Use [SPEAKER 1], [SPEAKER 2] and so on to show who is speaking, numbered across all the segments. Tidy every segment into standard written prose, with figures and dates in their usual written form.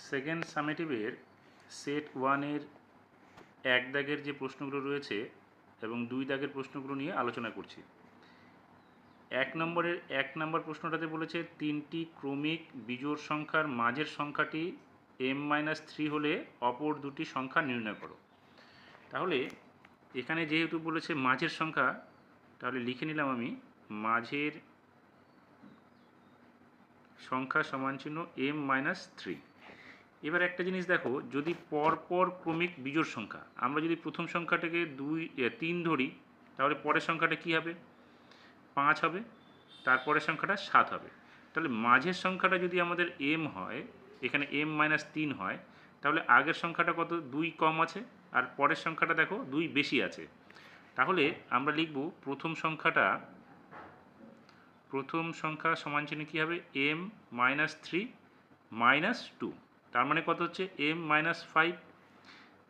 [SPEAKER 1] Second সামেটিভের set ওয়ানের এক দাগের যে প্রশ্নগুলো রয়েছে এবং দুই দাগের প্রশ্নগুলো নিয়ে আলোচনা করছি। এক নম্বর প্রশ্নটাতে বলেছে তিনটি ক্রমিক বিজোড় সংখ্যার মাঝের সংখ্যাটি m-3 হলে অপর দুটি সংখ্যা নির্ণয় করো। তাহলে এখানে যেহেতু বলেছে মাঝের সংখ্যা, তাহলে লিখে নিলাম আমি মাঝের সংখ্যা সমানচিহ্ন m-3। এবার একটা জিনিস দেখো, যদি পরপর ক্রমিক বিজোড় সংখ্যা, আমরা যদি প্রথম সংখ্যাটাকে 3 ধরি, তাহলে পরের সংখ্যাটা কি হবে? 5 হবে, তারপরের সংখ্যাটা 7 হবে। তাহলে মাঝের সংখ্যাটা যদি আমাদের m হয়, এখানে m-3 হয়, তাহলে আগের সংখ্যাটা কত? 2 কম আছে, আর পরের সংখ্যাটা দেখো 2 বেশি আছে। তাহলে আমরা লিখব প্রথম সংখ্যা সমানচিহ্ন কী হবে? m-3 -2, তার মানে কত হচ্ছে? m-5।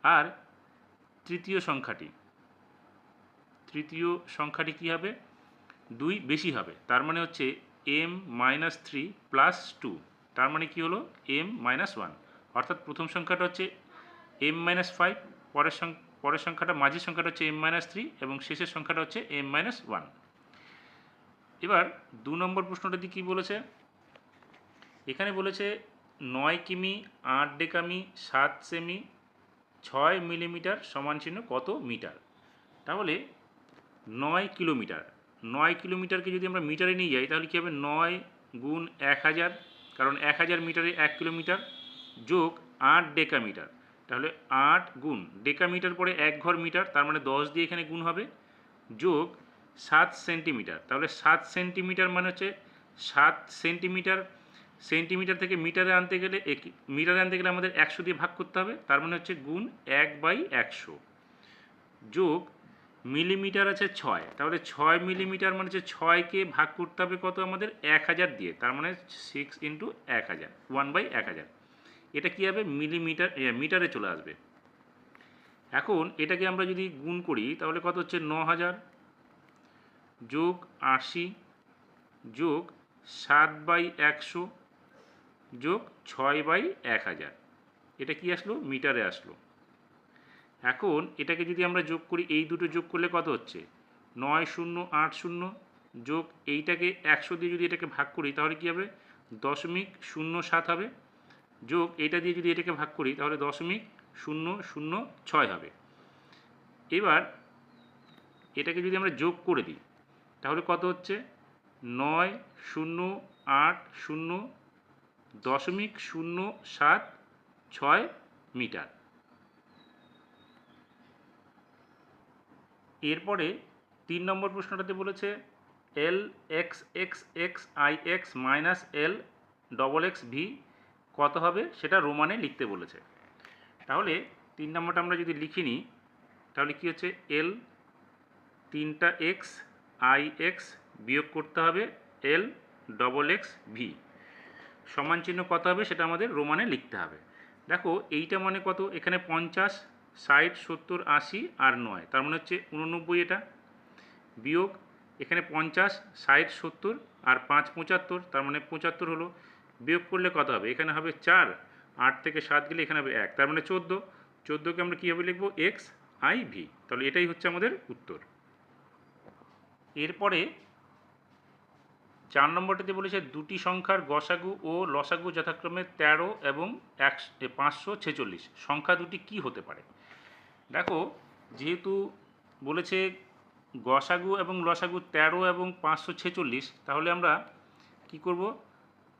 [SPEAKER 1] আর তৃতীয় সংখ্যাটি কী হবে? 2 বেশি হবে, তার মানে হচ্ছে m-3 + 2, তার মানে কি হলো? m-1। অর্থাৎ প্রথম সংখ্যাটা হচ্ছে m-5, পরের সংখ্যাটা মাঝের সংখ্যাটা হচ্ছে m-3 এবং শেষের সংখ্যাটা হচ্ছে m-1। এবার 2 নম্বর প্রশ্নটাতে কী বলেছে? এখানে বলেছে 9 কিমি 8 ডেকামি 7 সেমি 6 মিলিমিটার সমানচিহ্ন কত মিটার? তাহলে 9 কিলোমিটার, 9 কিলোমিটারকে যদি আমরা মিটারে নিয়ে যাই, তাহলে কী হবে? 9 গুণ 1000, কারণ 1000 মিটারে 1 কিলোমিটার, যোগ 8 ডেকামিটার, তাহলে 8 গুণ ডেকামিটার পরে 1 ঘর মিটার, তার মানে 10 দিয়ে এখানে গুণ হবে, যোগ 7 সেন্টিমিটার, তাহলে 7 সেন্টিমিটার মানে হচ্ছে 7 সেন্টিমিটার। সেন্টিমিটার থেকে মিটারে আনতে গেলে আমাদের 100 দিয়ে ভাগ করতে হবে, তার মানে হচ্ছে গুণ 1/100, যোগ মিলিমিটার আছে 6, তাহলে 6 মিলিমিটার মানে হচ্ছে 6কে ভাগ করতে হবে কত? আমাদের 1000 দিয়ে, তার মানে 6 × 1000, 1/1000। এটা কী হবে? মিটারে চলে আসবে। এখন এটাকে আমরা যদি গুণ করি, তাহলে কত হচ্ছে? 9000 যোগ 80 যোগ 7/100 যোগ 6/1000, এটা কি আসলো? মিটারে আসলো। এখন এটাকে যদি আমরা যোগ করি, এই দুটো যোগ করলে কত হচ্ছে? 9080 যোগ এইটাকে 100 দিয়ে যদি এটাকে ভাগ করি, তাহলে কী হবে? 0.07 হবে, যোগ এটা দিয়ে যদি এটাকে ভাগ করি, তাহলে 0.006 হবে। এবার এটাকে যদি আমরা যোগ করে দিই, তাহলে কত হচ্ছে? 9080.076 মিটার। এরপরে 3 নম্বর প্রশ্নটাতে বলেছে LXXXIX - LXXV কত হবে সেটা রোমানে লিখতে বলেছে। তাহলে 3 নম্বরটা আমরা যদি লিখে নিই, তাহলে কি হচ্ছে? L 3টা X IX বিয়োগ করতে হবে LXXV সমান চিহ্ন কত হবে সেটা আমাদের রোমানে লিখতে হবে। দেখো এইটা মানে কত? এখানে 50, 60, 70, 80 আর 9, তার মানে হচ্ছে 89, এটা বিয়োগ এখানে 50, 60, 70 আর 5 75, তার মানে 75 হলো, বিয়োগ করলে কত হবে? এখানে হবে 4, 8 থেকে 7 গেলে এখানে হবে 1, তার মানে 14। 14কে আমরা কীভাবে লিখবো? XIV। তাহলে এটাই হচ্ছে আমাদের উত্তর। এরপরে 4 নম্বরটাতে বলেছে দুটি সংখ্যার গসাগু ও লসাগু যথাক্রমে 13 এবং 546, সংখ্যা দুটি কি হতে পারে? দেখো, যেহেতু বলেছে গসাগু এবং লসাগু 13 এবং 546, তাহলে আমরা কি করব?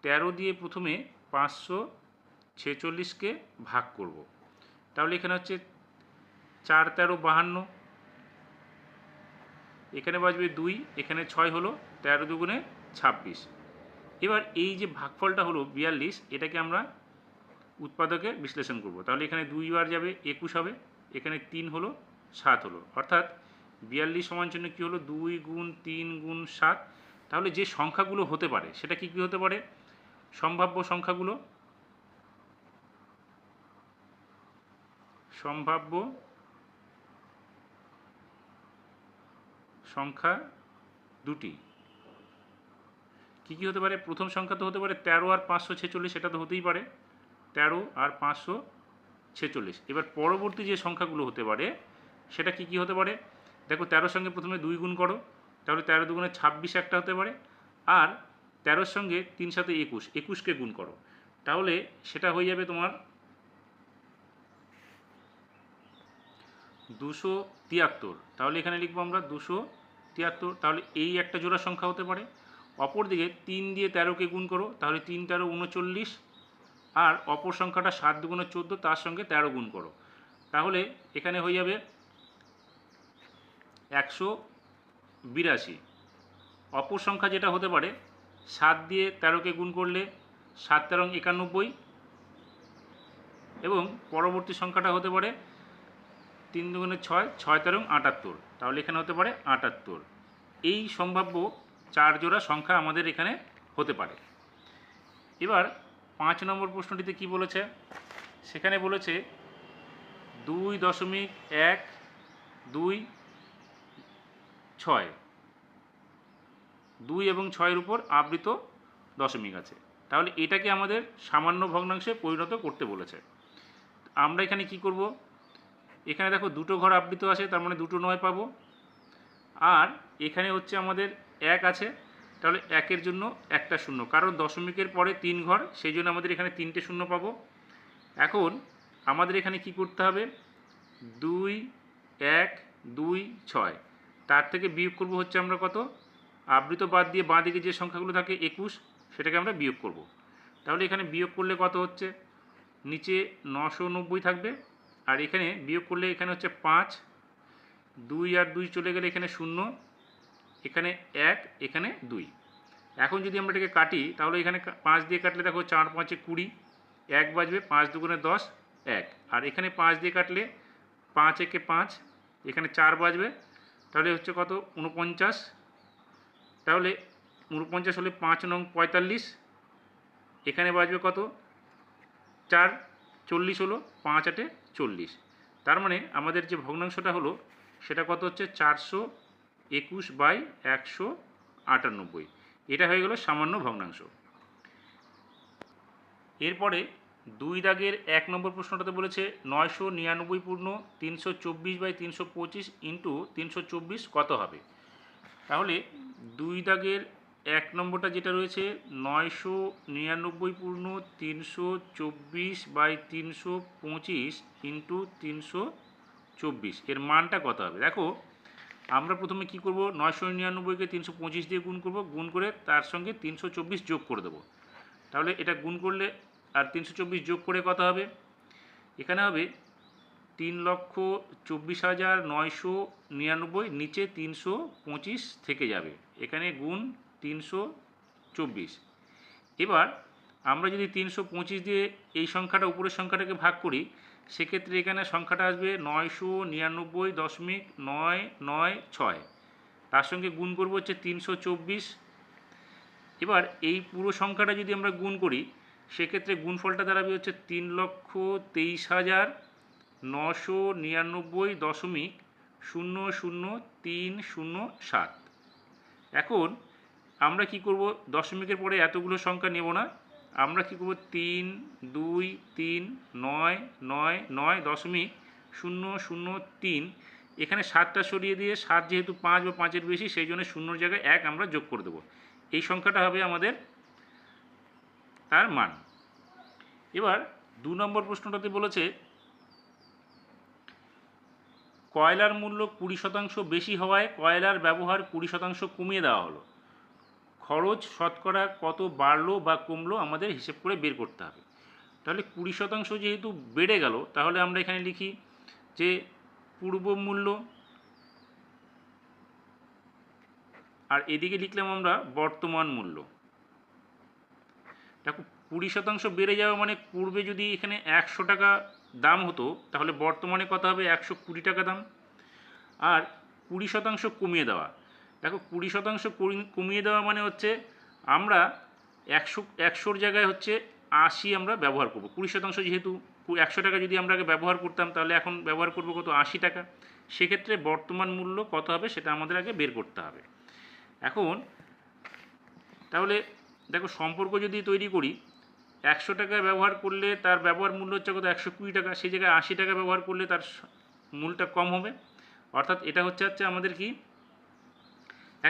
[SPEAKER 1] 13 দিয়ে প্রথমে 546কে ভাগ করব। তাহলে এখানে হচ্ছে 4 13 52, এখানে বাজবে 2, এখানে 6 হলো, 13 দুগুণে 26। এবার এই যে ভাগফলটা হলো 42, এটাকে আমরা উৎপাদকে বিশ্লেষণ করব। তাহলে এখানে 2 বার যাবে, 21 হবে, এখানে 3 হলো, 7 হলো, অর্থাৎ 42 সমান চিহ্ন কী হলো? 2 গুণ 3 গুণ 7। তাহলে যে সংখ্যাগুলো হতে পারে সেটা কী কী হতে পারে? সম্ভাব্য সংখ্যা দুটি কী কী হতে পারে? প্রথম সংখ্যা তো হতে পারে 13 আর 546, এটা তো হতেই পারে 13 আর 546। এবার পরবর্তী যে সংখ্যাগুলো হতে পারে সেটা কি কি হতে পারে? দেখো 13 সঙ্গে প্রথমে 2 গুণ করো, তাহলে 13 দুগুণে 26 একটা হতে পারে। আর 13 সঙ্গে 3 সাথে 21, 21কে গুণ করো, তাহলে সেটা হয়ে যাবে তোমার 273। তাহলে এখানে লিখবো আমরা 273। তাহলে এই একটা জোড়া সংখ্যা হতে পারে। অপরদিকে 3 দিয়ে 13কে গুণ করো, তাহলে 3 13 39। আর অপর সংখ্যাটা 7 দুগুণে 14, তার সঙ্গে 13 গুণ করো, তাহলে এখানে হয়ে যাবে 182। অপর সংখ্যা যেটা হতে পারে 7 দিয়ে 13কে গুণ করলে 7 13 91। এবং পরবর্তী সংখ্যাটা হতে পারে 3 দুগুণে 6, 6 13 78। তাহলে এখানে হতে পারে 78। এই সম্ভাব্য 4 জোড়া সংখ্যা আমাদের এখানে হতে পারে। এবার 5 নম্বর প্রশ্নটিতে কি বলেছে? সেখানে বলেছে 2.126, 2 এবং 6-এর উপর আবৃত দশমিক আছে। তাহলে এটাকে আমাদের সামান্য ভগ্নাংশে পরিণত করতে বলেছে। আমরা এখানে কি করব? এখানে দেখো দুটো ঘর আবৃত আছে, তার মানে দুটো 9 পাবো। আর এখানে হচ্ছে আমাদের 1 আছে, তাহলে 1-এর জন্য একটা শূন্য, কারণ দশমিকের পরে 3 ঘর, সেই জন্য আমাদের এখানে 3টে শূন্য পাবো। এখন আমাদের এখানে কি করতে হবে? 2 1 2 6, তার থেকে বিয়োগ করব হচ্ছে আমরা কত? আবৃত বাদ দিয়ে বাঁ দিকে যে সংখ্যাগুলো থাকে 21, সেটাকে আমরা বিয়োগ করব। তাহলে এখানে বিয়োগ করলে কত হচ্ছে? নিচে 990 থাকবে, আর এখানে বিয়োগ করলে এখানে হচ্ছে 5, 2 আর 2 চলে গেলে এখানে 0, এখানে 1, এখানে 2। এখন যদি আমরা এটাকে কাটি, তাহলে এখানে 5 দিয়ে কাটলে দেখো 4 5 20, 1 বাজবে, 5 দুগুণে 10, 1। আর এখানে 5 দিয়ে কাটলে 5 1 5, এখানে 4 বাজবে, তাহলে হচ্ছে কত? 49। তাহলে 49 হলে 5 নং 45, এখানে বাজবে কত? 4, 40 হলো, 5 8 40। তার মানে আমাদের যে ভগ্নাংশটা হলো সেটা কত হচ্ছে? 421/198। এটা হয়ে গেল সামান্য ভগ্নাংশ। এরপরে 2 দাগের 1 নম্বর প্রশ্নটাতে বলেছে 999 পূর্ণ 324/325 ইন্টু 324 কত হবে? তাহলে 2 দাগের 1 নম্বরটা যেটা রয়েছে 999 পূর্ণ 324/325 ইন্টু 324, এর মানটা কত হবে? দেখো আমরা প্রথমে কি করব? 999কে 325 দিয়ে গুণ করব, গুণ করে তার সঙ্গে 324 যোগ করে দেবো। তাহলে এটা গুণ করলে আর 324 যোগ করে কত হবে? এখানে হবে 3,24,999, নিচে 325 থেকে যাবে, এখানে গুণ 324। এবার আমরা যদি 325 দিয়ে এই সংখ্যাটা উপরের সংখ্যাটাকে ভাগ করি, সেক্ষেত্রে এখানে সংখ্যাটা আসবে 999.996, তার সঙ্গে গুণ করব হচ্ছে 324। এবার এই পুরো সংখ্যাটা যদি আমরা গুণ করি, সেক্ষেত্রে গুণফলটা দাঁড়াবে হচ্ছে 3,23,999.00307। এখন আমরা কি করব? দশমিকের পরে এতগুলো সংখ্যা নেব না, আমরা কি করব? 3 2 3 9 9 9.003, এখানে 7টা সরিয়ে দিয়ে 7 যেহেতু 5 বা 5-এর বেশি, সেই জন্য শূন্যর জায়গায় 1 আমরা যোগ করে দেবো। এই সংখ্যাটা হবে আমাদের তার মান। এবার 2 নম্বর প্রশ্নটাতে বলেছে কয়লার মূল্য 20% বেশি হওয়ায় কয়লার ব্যবহার 20% কমিয়ে দেওয়া হলো। খরচ শতকরা কত বাড়লো বা কমলো আমাদের হিসেব করে বের করতে হবে। তাহলে 20% যেহেতু বেড়ে গেল, তাহলে আমরা এখানে লিখি যে পূর্ব মূল্য, আর এদিকে লিখলাম আমরা বর্তমান মূল্য। দেখো 20% বেড়ে যাওয়া মানে পূর্বে যদি এখানে 100 টাকা দাম হতো, তাহলে বর্তমানে কত হবে? 120 টাকা দাম। আর 20% কমিয়ে দেওয়া, দেখো 20% কমিয়ে দেওয়া মানে হচ্ছে আমরা 100-র জায়গায় হচ্ছে 80 আমরা ব্যবহার করব। 20% যেহেতু 100 টাকা যদি আমরা আগে ব্যবহার করতাম, তাহলে এখন ব্যবহার করব কত? 80 টাকা। সেক্ষেত্রে বর্তমান মূল্য কত হবে সেটা আমাদের আগে বের করতে হবে। এখন তাহলে দেখো সম্পর্ক যদি তৈরি করি, 100 টাকা ব্যবহার করলে তার ব্যবহার মূল্য হচ্ছে কত 120 টাকা, সেই জায়গায় 80 টাকা ব্যবহার করলে তার মূল্যটা কম হবে। অর্থাৎ এটা হচ্ছে আমাদের কি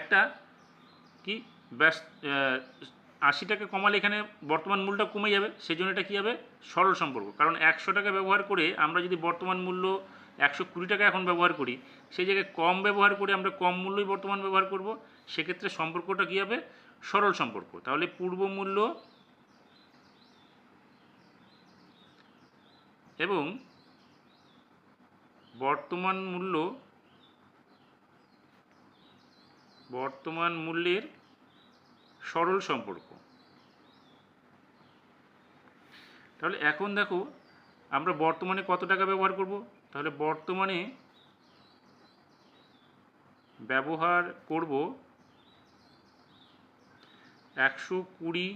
[SPEAKER 1] একটা কি ব্যাস 80 টাকা কমালে এখানে বর্তমান মূল্যটা কমে যাবে, সেই জন্য এটা কী হবে সরল সম্পর্ক। কারণ 100 টাকা ব্যবহার করে আমরা যদি বর্তমান মূল্য 120 টাকা এখন ব্যবহার করি, সেই জায়গায় কম ব্যবহার করে আমরা কম মূল্যই বর্তমান ব্যবহার করব, সেক্ষেত্রে সম্পর্কটা কী হবে সরল সম্পর্ক। তাহলে পূর্ব মূল্য এবং বর্তমান মূল্যের সরল সম্পর্ক। তাহলে এখন দেখো আমরা বর্তমানে কত টাকা ব্যবহার করব, তাহলে বর্তমানে ব্যবহার করব 120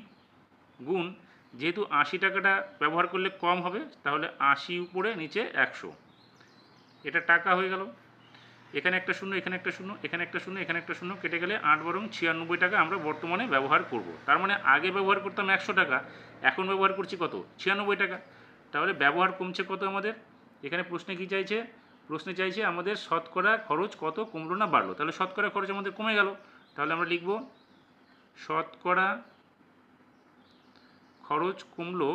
[SPEAKER 1] গুণ, যেহেতু 80 টাকাটা ব্যবহার করলে কম হবে, তাহলে 80 উপরে নিচে 100, এটা টাকা হয়ে গেল। এখানে একটা শূন্য, এখানে একটা শূন্য, এখানে একটা শূন্য, এখানে একটা শূন্য কেটে গেলে 8 বরং 96 টাকা আমরা বর্তমানে ব্যবহার করব। তার মানে আগে ব্যবহার করতাম 100 টাকা, এখন ব্যবহার করছি কত 96 টাকা। তাহলে ব্যবহার কমছে কত আমাদের, এখানে প্রশ্নে কি চাইছে, প্রশ্নে চাইছে আমাদের শতকরা খরচ কত কমলো না বাড়লো। তাহলে শতকরা খরচ আমাদের কমে গেল, তাহলে আমরা লিখব শতকরা খরচ কমলো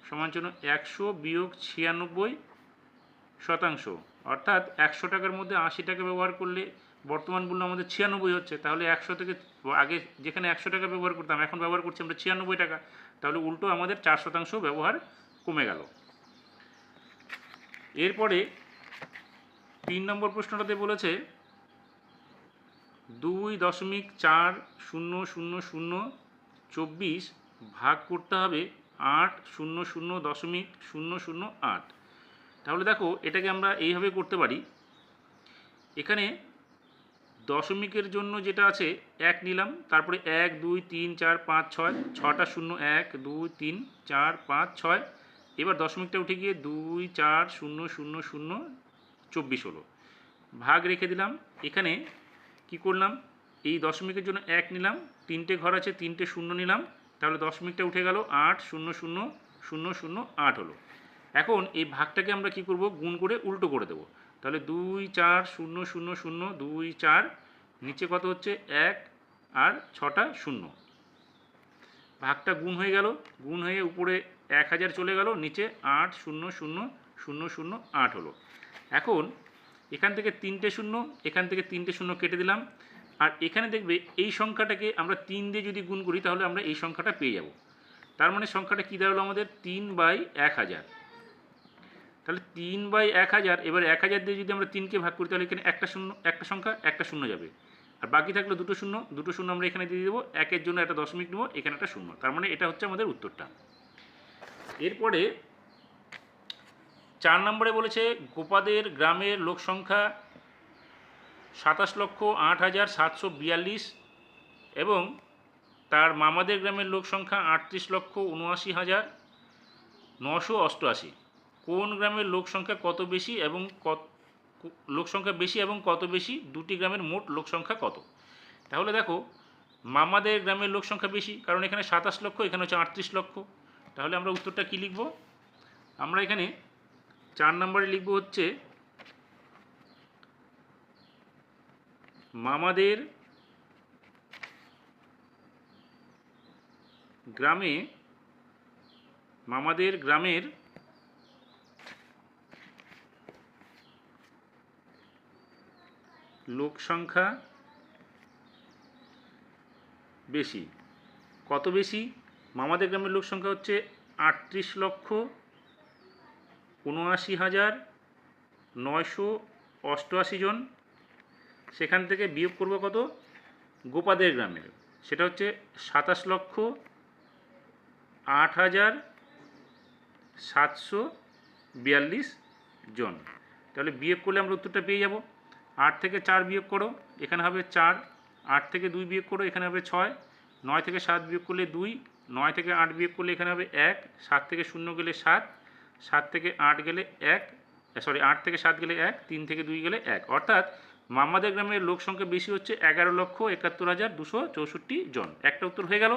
[SPEAKER 1] সমান জন্য 100 বিয়োগ 96%। অর্থাৎ 100 টাকার মধ্যে 80 টাকা ব্যবহার করলে বর্তমান মূল্য আমাদের 96 হচ্ছে। তাহলে 100 থেকে আগে যেখানে 100 টাকা ব্যবহার করতাম, এখন ব্যবহার করছি আমরা 96 টাকা, তাহলে উল্টো আমাদের 4% ব্যবহার কমে গেল। এরপরে 3 নম্বর প্রশ্নটাতে বলেছে 2.400024 ভাগ করতে হবে 800.008। তাহলে দেখো এটাকে আমরা এইভাবে করতে পারি, এখানে দশমিকের জন্য যেটা আছে 1 নিলাম, তারপরে 1 2 3 4 5 6, 6টা শূন্য 1 2 3 4 5 6, এবার দশমিকটা উঠে গিয়ে 2 4 0 0 0 24 হলো, ভাগ রেখে দিলাম। এখানে কি করলাম, এই দশমিকের জন্য 1 নিলাম, 3টে ঘর আছে 3টে শূন্য নিলাম, তাহলে দশমিকটা উঠে গেল 8 0 0 0 0 8 হলো। এখন এই ভাগটাকে আমরা কি করব, গুণ করে উল্টো করে দেব। তাহলে 2 4 0 0 0 2 4, নিচে কত হচ্ছে 1 আর 6টা শূন্য, ভাগটা গুণ হয়ে গেল, গুণ হয়ে উপরে 1000 চলে গেল, নিচে 8 0 0 0 0 8 হলো। এখন এখান থেকে 3টে শূন্য, এখান থেকে 3টে শূন্য কেটে দিলাম, আর এখানে দেখবে এই সংখ্যাটাকে আমরা 3 দিয়ে যদি গুণ করি তাহলে আমরা এই সংখ্যাটা পেয়ে যাব। তার মানে সংখ্যাটা কী দাঁড়ালো আমাদের 3/1000। তাহলে 3/1000, এবার 1000 দিয়ে যদি আমরা 3কে ভাগ করি তাহলে এখানে একটা শূন্য, একটা সংখ্যা একটা শূন্য যাবে, আর বাকি থাকলো দুটো শূন্য, দুটো শূন্য আমরা এখানে দিয়ে দেবো, একের জন্য একটা দশমিক নেবো, এখানে একটা শূন্য, তার মানে এটা হচ্ছে আমাদের উত্তরটা। এরপরে 4 নম্বরে বলেছে গোপাদের গ্রামের লোক সংখ্যা 27,08,742 এবং তার মামাদের গ্রামের লোক সংখ্যা 38,79,988। কোন গ্রামের লোক সংখ্যা কত বেশি এবং কত বেশি দুটি গ্রামের মোট লোক সংখ্যা কত। তাহলে দেখো মামাদের গ্রামের লোক সংখ্যা বেশি, কারণ এখানে 27 লক্ষ, এখানে হচ্ছে 38 লক্ষ। তাহলে আমরা উত্তরটা কী লিখব, আমরা এখানে 4 নম্বরে লিখব হচ্ছে মামাদের গ্রামের লোক সংখ্যা বেশি। কত বেশি, মামাদের গ্রামের লোক সংখ্যা হচ্ছে 38,79,988 জন। সেখান থেকে বিয়োগ করব কত গোপাদের গ্রামের, সেটা হচ্ছে 27,08,742 জন। তাহলে বিয়োগ করলে আমরা উত্তরটা পেয়ে যাব। 8 থেকে 4 বিয়োগ করো, এখানে হবে 4, 8 থেকে 2 বিয়োগ করো, এখানে হবে 6, 9 থেকে 7 বিয়োগ করলে 2, 9 থেকে 8 বিয়োগ করলে এখানে হবে 1, 7 থেকে 0 গেলে 7, 7 থেকে 8 গেলে 1, 8 থেকে 7 গেলে 1, 3 থেকে 2 গেলে 1। অর্থাৎ মামাদের গ্রামের লোক সংখ্যা বেশি হচ্ছে 11,71,264 জন। একটা উত্তর হয়ে গেল।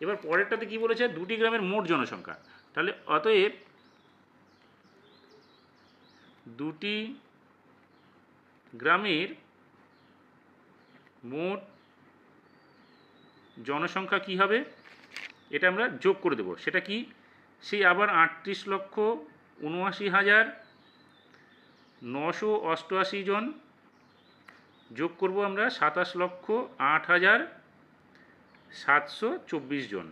[SPEAKER 1] এবার পরেরটাতে কি বলেছে, 2টি গ্রামের মোট জনসংখ্যা। তাহলে অতএব 2টি গ্রামের মোট জনসংখ্যা কি হবে, এটা আমরা যোগ করে দেব। সেটা কি, সেই আবার 38,79,988 জন যোগ করব আমরা 27,08,724 জন।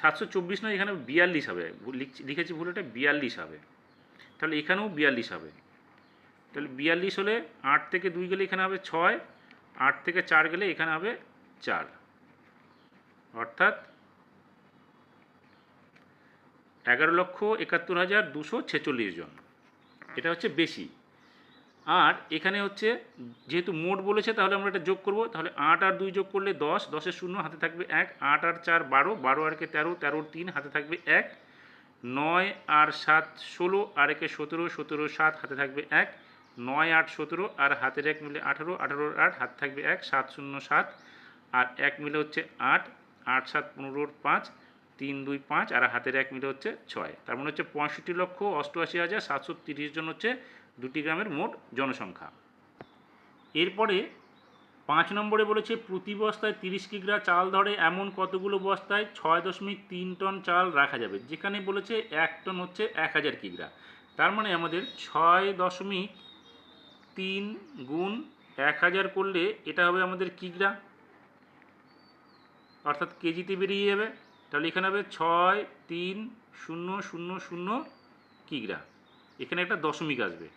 [SPEAKER 1] 724 নয়, এখানে 42 হবে, লিখেছি ভুল, এটা 42 হবে। তাহলে এখানেও 42 হবে। তাহলে 42 হলে 8 থেকে 2 গেলে এখানে হবে 6, 8 থেকে 4 গেলে এখানে হবে 4, অর্থাৎ 11,71,246 জন। এটা হচ্ছে বেশি। আর এখানে হচ্ছে যেহেতু মোট বলেছে, তাহলে আমরা এটা যোগ করব। তাহলে 8 আর 2 যোগ করলে 10, 10-এর 0 হাতে থাকবে 1, 8 আর 4 12, 12 আর 13, 13 3 হাতে থাকবে 1, 9 আর 7 16, আর 17, 17 7 হাতে থাকবে 1, 9 8 17, আর হাতের 1 মিলে 18, 18 8 হাতে থাকবে 1, 7 0 7, আর 1 মিলে হচ্ছে 8, 8 7 15 5, 3 2 5, আর হাতের 1 মিলে হচ্ছে 6। তার মানে হচ্ছে 65,88,730 জন হচ্ছে 2টি গ্রামের মোট জনসংখ্যা। এরপরে 5 নম্বরে বলেছে, প্রতি বস্তায় 30 কিগ্রা চাল ধরে এমন কতগুলো বস্তায় 6.3 টন চাল রাখা যাবে। যেখানে বলেছে 1 টন হচ্ছে 1000 কিগ্রা। তার মানে আমাদের 6.3 গুণ 1000 করলে এটা হবে আমাদের কিগ্রা, অর্থাৎ কেজিতে বেরিয়ে যাবে। তাহলে এখানে হবে 63000 কিগ্রা। এখানে একটা দশমিক আসবে,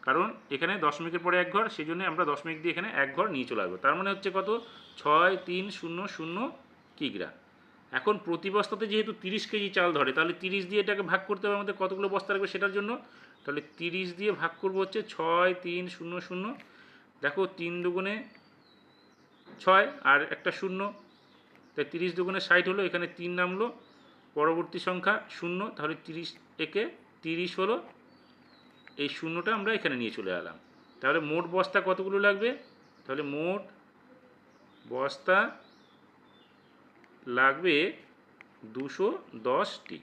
[SPEAKER 1] কারণ এখানে দশমিকের পরে 1 ঘর, সেই জন্য আমরা দশমিক দিয়ে এখানে 1 ঘর নিয়ে চলে আসবো। তার মানে হচ্ছে কত, 6300 কিগ্রা। এখন প্রতি বস্তাতে যেহেতু 30 কেজি চাল ধরে, তাহলে 30 দিয়ে এটাকে ভাগ করতে হবে আমাদের, কতগুলো বস্তা লাগবে সেটার জন্য। তাহলে 30 দিয়ে ভাগ করবো হচ্ছে 6300। দেখো 3 দুগুণে 6 আর একটা 0, তাই 30 দুগুণে 60 হলো, এখানে 3 নামলো, পরবর্তী সংখ্যা 0। তাহলে 30 একে 30 হলো, এই 0টা আমরা এখানে নিয়ে চলে এলাম। তাহলে মোট বস্তা কতগুলো লাগবে, তাহলে মোট বস্তা লাগবে 210টি।